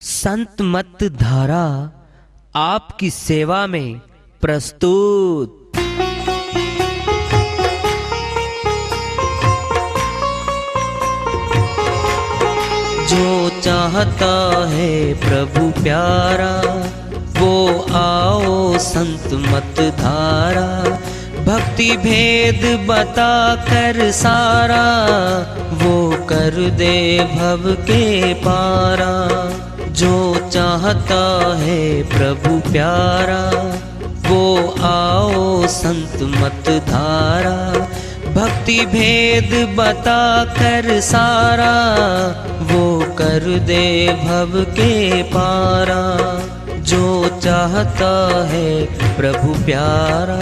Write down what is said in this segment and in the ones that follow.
संत मत धारा आपकी सेवा में प्रस्तुत। जो चाहता है प्रभु प्यारा वो आओ संत मत धारा। भक्ति भेद बता कर सारा वो कर दे भव के पारा। जो चाहता है प्रभु प्यारा वो आओ संत मत धारा। भक्ति भेद बता कर सारा वो कर दे भव के पारा। जो चाहता है प्रभु प्यारा।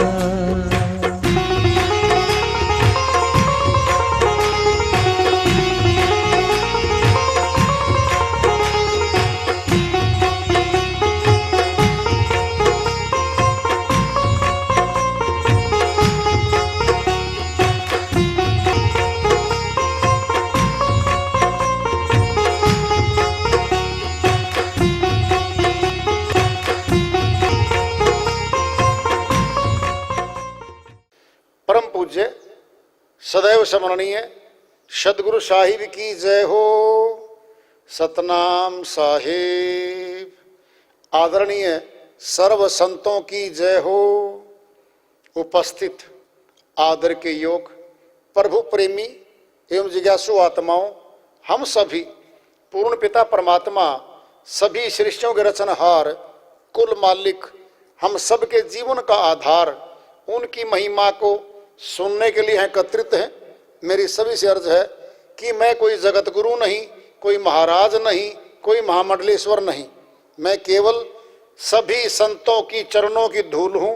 परम पूज्य सदैव स्मरणीय सदगुरु साहिब की जय हो। सतनाम साहिब। आदरणीय सर्व संतों की जय हो। उपस्थित आदर के योग प्रभु प्रेमी एवं जिज्ञासु आत्माओं, हम सभी पूर्ण पिता परमात्मा सभी सृष्टियों के रचनहार कुल मालिक हम सबके जीवन का आधार उनकी महिमा को सुनने के लिए एकत्रित हैं। मेरी सभी से अर्ज है कि मैं कोई जगत गुरु नहीं, कोई महाराज नहीं, कोई महामंडलेश्वर नहीं। मैं केवल सभी संतों की चरणों की धूल हूँ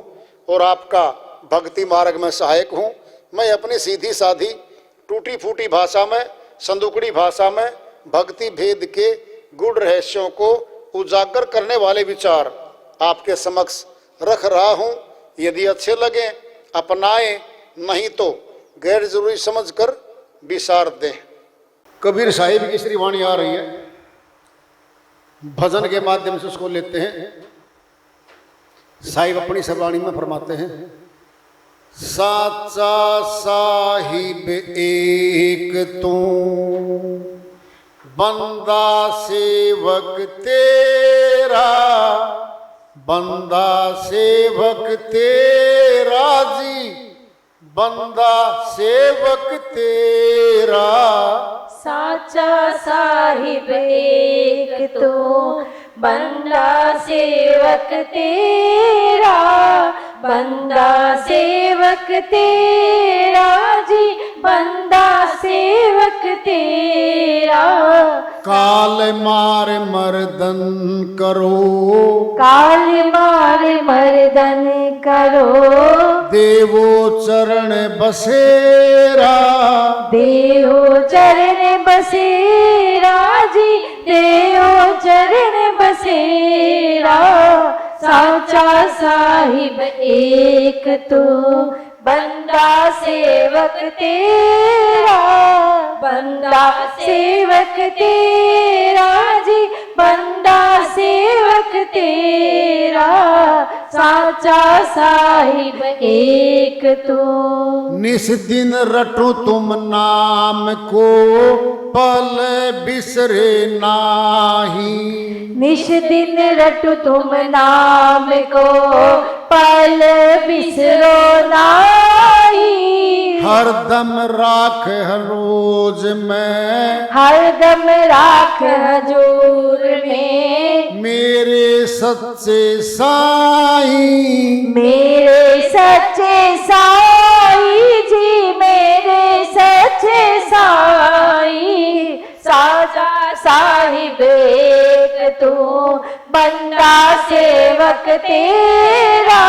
और आपका भक्ति मार्ग में सहायक हूँ। मैं अपनी सीधी साधी टूटी फूटी भाषा में, संदुकड़ी भाषा में भक्ति भेद के गूढ़ रहस्यों को उजागर करने वाले विचार आपके समक्ष रख रहा हूँ। यदि अच्छे लगे अपनाएं, नहीं तो गैर जरूरी समझकर विसार दें। कबीर साहिब की श्री वाणी आ रही है, भजन के माध्यम से उसको लेते हैं। साहिब अपनी सरवाणी में फरमाते हैं, साचा साहिब एक तू बंदा सेवक तेरा। बंदा सेवक तेरा जी, बंदा सेवक तेरा। साचा साहिब एक तो बंदा सेवक तेरा। बंदा सेवक तेरा जी, बंदा सेवक तेरा। काल मार मर्दन करो, काल मार मर्दन करो। देवो चरण बसेरा। देहो चरण बसेरा जी, देहो चरण बसेरा। साचा साहिब एक तो बंदा सेवक तेरा। बंदा सेवक तेरा जी, बंदा सेवक तेरा। साचा साहिब एक तो। निस दिन रटो तुम नाम को पल बिसरे नाही। निश दिन रटो तुम नाम को पल बिसरो नाही। हरदम राख रोज में, हरदम राख हजूर में। मेरे सच्चे साईं। मेरे सच्चे साईं जी, मेरे सच्चे साईं। साचा साहिब एक तू बंदा सेवक तेरा।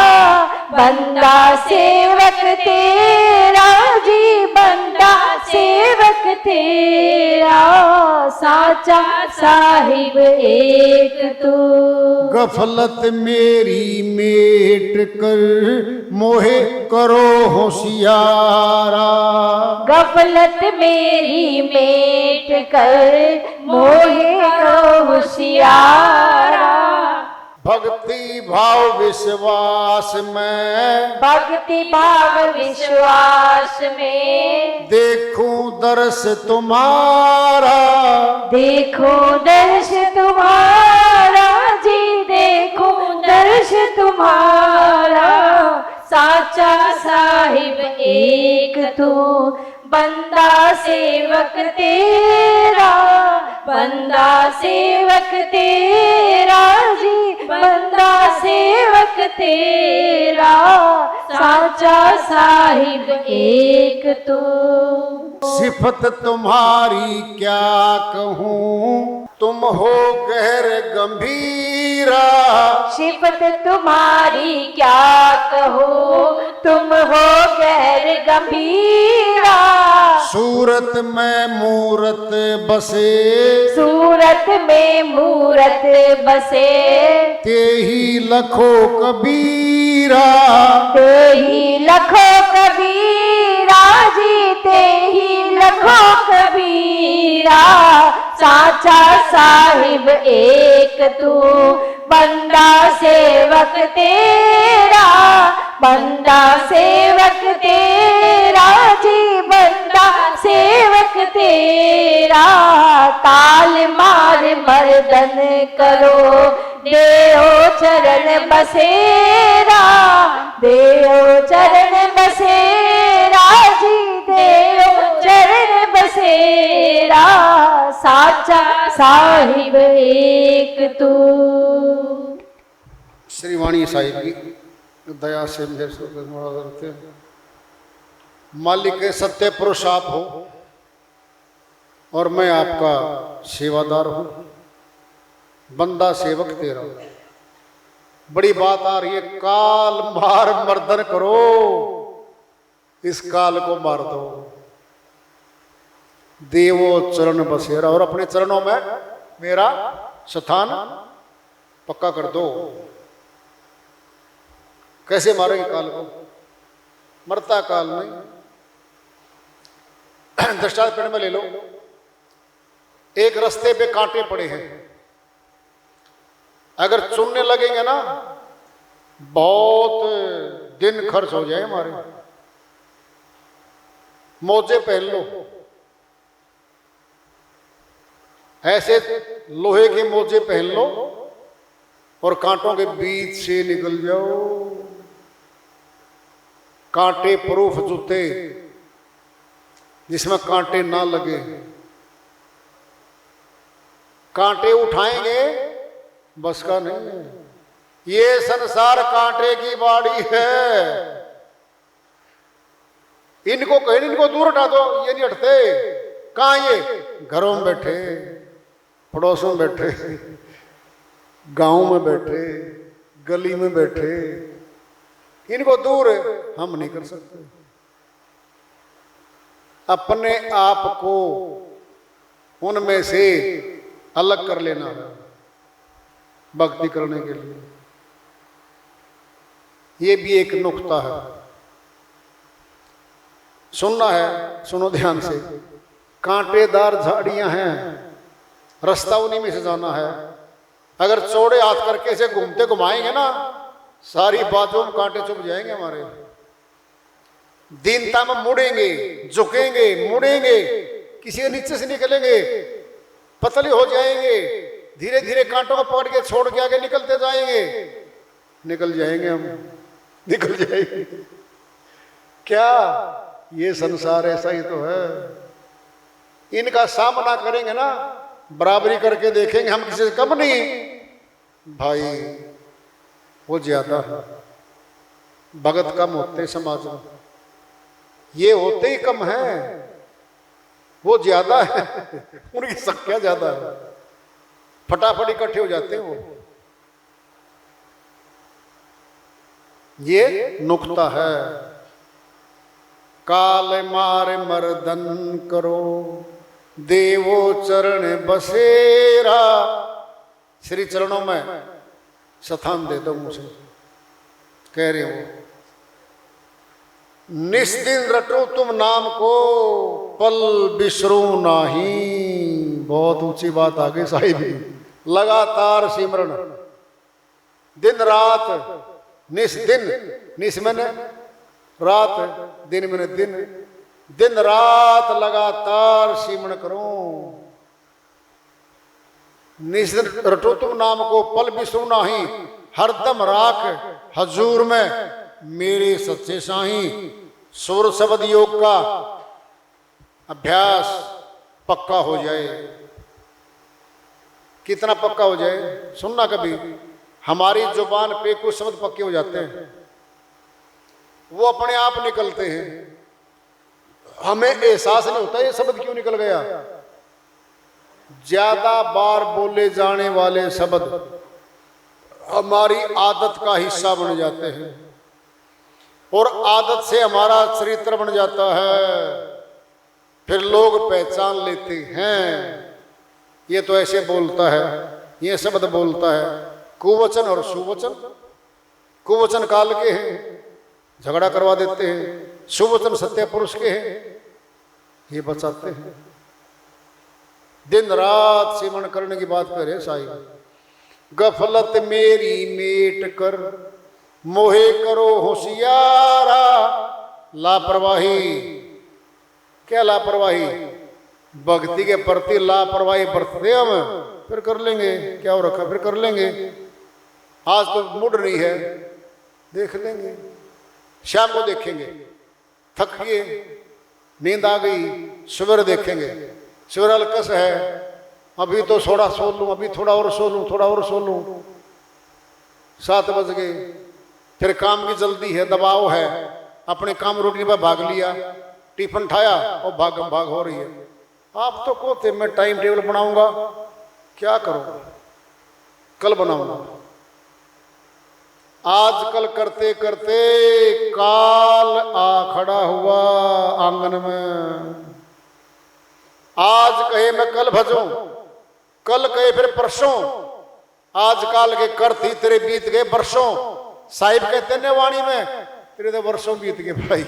बंदा सेवक तेरा जी, बंदा सेवक तेरा। साचा साहिब एक तू। गफलत मेरी मेट कर मोहे करो होशियारा। गफलत मेरी मेट कर मोहे करो होशियारा। भक्ति भाव विश्वास में, भक्ति भाव विश्वास में, देखूं दर्श तुम्हारा। देखो दर्श तुम्हारा जी, देखो दर्श तुम्हारा। साचा साहिब एक तू, बंदा सेवक तेरा। बंदा सेवक तेरा जी, बंदा सेवक तेरा। साचा साहिब एक तू। सिफत तुम्हारी क्या कहूँ, तुम हो गहर गंभीरा। सिफत तुम्हारी क्या कहो, तुम हो गहर गंभीरा। सूरत में मूरत बसे, सूरत में मूरत बसे। तेहि लखो कबीरा। तेहि लखो कबीरा जी, तेहि लखो कबीरा। साचा साहिब एक तू, बंदा सेवक तेरा। बंदा सेवक तेरा जी, बंदा सेवक तेरा। ताल मार मर्दन करो, देओ चरण बसेरा। देओ चरण बसेरा जी, देओ चरण बसेरा। साचा साहिब एक तू। श्री वाणी साहिब की दया से मेरे करते हैं। मालिक के सत्य पुरुष आप हो और मैं आपका सेवादार हूं, बंदा सेवक तेरा। बड़ी बात आ रही है, काल मार मर्दन करो, इस काल को मार दो। देवो चरण बसेरा, और अपने चरणों में मेरा स्थान पक्का कर दो। कैसे मारेंगे काल को? मरता काल नहीं। दृष्टांत पेड़ में ले लो, एक रास्ते पे कांटे पड़े हैं, अगर चुनने लगेंगे ना बहुत दिन खर्च हो जाए हमारे। मोजे पहन लो, ऐसे लोहे के मोजे पहन लो और कांटों के बीच से निकल जाओ। कांटे प्रूफ जूते जिसमें कांटे ना लगे। कांटे उठाएंगे बस का नहीं है। ये संसार कांटे की बाड़ी है। इनको कहीं, इनको दूर हटा दो, ये नहीं हटते। कहाँ ये? घरों में बैठे, पड़ोसों में बैठे, गांव में बैठे, गली में बैठे, इनको दूर हम नहीं कर सकते। अपने आप को उनमें से अलग कर लेना है भक्ति करने के लिए। ये भी एक नुक्ता है, सुनना है, सुनो ध्यान से। कांटेदार झाड़ियां हैं, रास्ता उन्हीं में से जाना है। अगर चौड़े हाथ करके से घूमते घुमाएंगे ना, सारी बातों में कांटे चुभ जाएंगे हमारे। दीनता में मुड़ेंगे, झुकेंगे, मुड़ेंगे, किसी के नीचे से निकलेंगे, पतले हो जाएंगे, धीरे धीरे कांटों को पकड़ के छोड़ के आगे निकलते जाएंगे। निकल जाएंगे हम, निकल जाएंगे। क्या ये संसार ऐसा ही तो है। इनका सामना करेंगे ना, बराबरी करके देखेंगे, हम किसी से कम नहीं भाई, वो ज्यादा है। भगत कम होते समाज में, ये होते ही कम है, वो ज्यादा है। उनकी संख्या ज्यादा है, फटाफट इकट्ठे हो जाते हैं वो। ये नुक्ता है। काल मार मर्दन करो, देवो चरण बसेरा। श्री चरणों में स्थान दे दो मुझे, कह रहे हो। निस्दिन रटो तुम नाम को, पल बिसरू नाही। बहुत ऊंची बात आ गई साहिब। लगातार सिमरन, दिन रात, निस दिन, निस मैंने रात, दिन मैंने दिन, दिन रात लगातार सिमरन करूं। निस रटो तुम नाम को पल बिसरू नाही, हरदम राख हजूर में मेरे सच्चे साही। सुर शब्द योग का अभ्यास पक्का हो जाए। कितना पक्का हो जाए? सुनना, कभी हमारी जुबान पे कुछ शब्द पक्के हो जाते हैं, वो अपने आप निकलते हैं, हमें एहसास नहीं होता ये शब्द क्यों निकल गया। ज्यादा बार बोले जाने वाले शब्द हमारी आदत का हिस्सा बन जाते हैं और आदत से हमारा चरित्र बन जाता है। फिर लोग पहचान लेते हैं, ये तो ऐसे बोलता है, ये शब्द बोलता है। कुवचन और सुवचन, कुवचन काल के हैं, झगड़ा करवा देते हैं। सुवचन सत्य पुरुष के हैं, ये बचाते हैं। दिन रात सिमरन करने की बात करे साहिब। गफलत मेरी मेट कर मोहे करो होशियारा। लापरवाही, क्या लापरवाही? भक्ति के प्रति लापरवाही बरतते हम, फिर कर लेंगे, क्या हो रखा, फिर कर लेंगे। आज तो मूड नहीं है, देख लेंगे, शाम को देखेंगे, थक गए, नींद आ गई, सवेरे देखेंगे, सवेरे अलकस है, अभी तो थोड़ा सो लूं, अभी थोड़ा और सो लूं, थोड़ा और सो लूं। 7 बज गए, फिर काम की जल्दी है, दबाव है, अपने काम रोटी पर भाग लिया, टिफिन खाया और भाग भाग हो रही है। आप तो कहते मैं टाइम टेबल बनाऊंगा, क्या करो, कल बनाऊंगा। आजकल करते करते काल आ खड़ा हुआ आंगन में। आज कहे मैं कल भजूं, कल कहे फिर परसों। आजकल के करती तेरे बीत गए वर्षों। साहिब कहते ने वाणी में, तेरे तो वर्षों बीत गए भाई,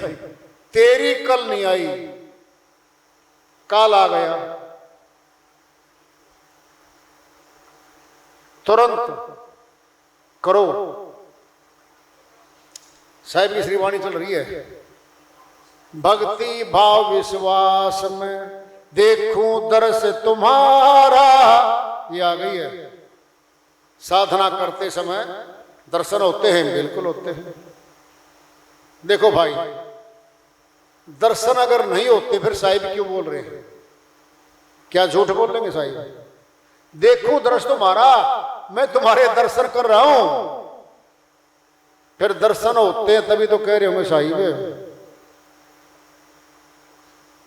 तेरी कल नहीं आई, काल आ गया। तुरंत करो। साहिब की श्रीवाणी चल रही है। भक्ति भाव विश्वास में देखूं दर्श तुम्हारा, ये आ गई है। साधना करते समय दर्शन होते हैं, बिल्कुल होते हैं। देखो भाई, दर्शन अगर नहीं होते फिर साहिब क्यों बोल रहे हैं? क्या झूठ बोल लेंगे साहिब? देखूं दर्श तुम्हारा, मैं तुम्हारे दर्शन कर रहा हूं, फिर दर्शन होते हैं तभी तो कह रहे होंगे साहिब।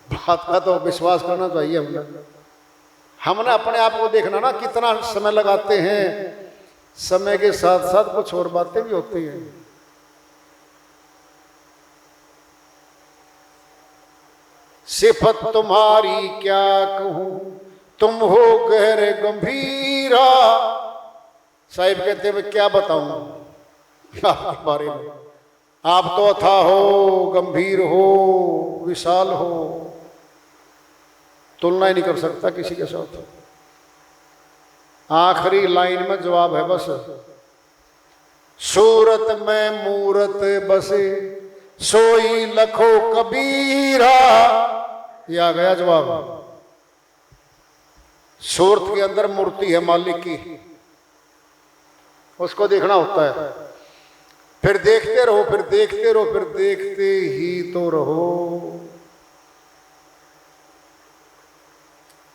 बात का तो विश्वास करना चाहिए हमने अपने आप को देखना ना, कितना समय लगाते हैं। समय के साथ साथ कुछ और बातें भी होती हैं। सिफत तुम्हारी क्या कहूं, तुम हो गहरे गंभीरा। साहिब कहते मैं क्या बताऊं आपके बारे में, आप तो अथाह हो, गंभीर हो, विशाल हो, तुलना ही नहीं कर सकता किसी के साथ। आखिरी लाइन में जवाब है बस, सूरत में मूरत बसे सोई लखो कबीरा। ये आ गया जवाब। सूरत के अंदर मूर्ति है मालिक की, उसको देखना होता है। फिर देखते रहो, फिर देखते रहो, फिर देखते ही तो रहो।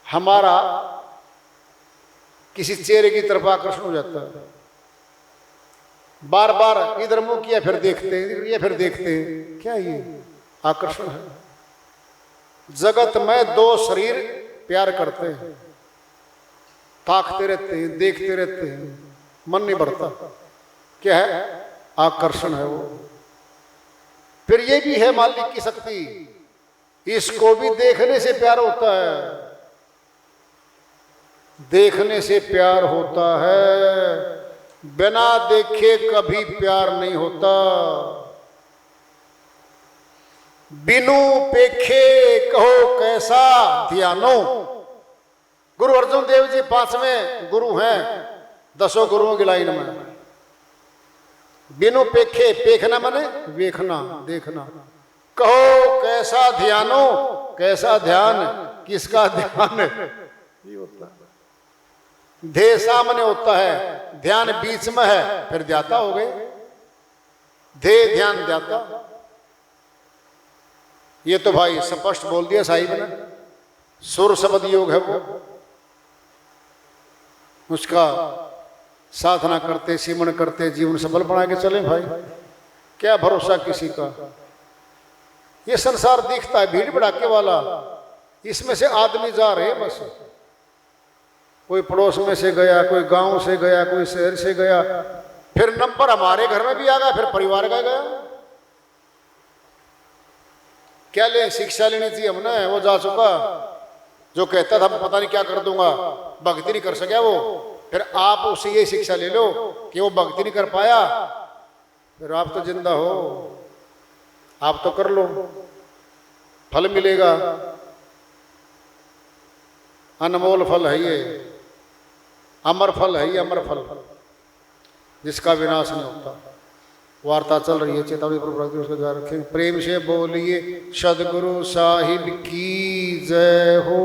हमारा किसी चेहरे की तरफ आकर्षण हो जाता है, बार बार इधर मुंह किया फिर देखते हैं, ये फिर देखते हैं, क्या ये आकर्षण है। जगत में 2 शरीर प्यार करते हैं, ताकते रहते हैं, देखते रहते हैं, मन नहीं भरता। क्या है? आकर्षण है वो। फिर ये भी है मालिक की शक्ति, इसको भी देखने से प्यार होता है, देखने से प्यार होता है, बिना देखे कभी प्यार नहीं होता। बिनु पेखे कहो कैसा ध्यानो, गुरु अर्जुन गुरुदेव जी 5वें गुरु हैं 10 गुरुओं की लाइन में। बिनु पेखे, पेखना माने वेखना, देखना। कहो कैसा ध्यानो, कैसा ध्यान, किसका ध्यान, ये होता है। ध्येय सामने होता है, ध्यान बीच में है, फिर ध्याता हो गए। ध्येय ध्यान ध्याता, ये तो भाई स्पष्ट बोल दिया साहिब ने। सुर शब्द योग है वो, उसका साधना करते, सिमरण करते जीवन सफल बना के चले भाई। क्या भरोसा किसी का। ये संसार दिखता है भीड़ भड़ाके वाला, इसमें से आदमी जा रहे बस। कोई पड़ोस में से गया, कोई गांव से गया, कोई शहर से गया, फिर नंबर हमारे घर में भी आ गया, फिर परिवार का गया। क्या ले शिक्षा लेनी थी हमने, वो जा चुका। जो कहता था पता नहीं क्या कर दूंगा, भक्ति नहीं कर सका वो, फिर आप उससे ये शिक्षा ले लो कि वो भक्ति नहीं कर पाया, फिर आप तो जिंदा हो, आप तो कर लो, फल मिलेगा। अनमोल फल है ये, अमर फल है ये, अमर फल जिसका विनाश नहीं होता। वार्ता चल रही है, चेतावनी पूर्वक उसका ध्यान रखें। प्रेम से बोलिए सदगुरु साहिब की जय हो।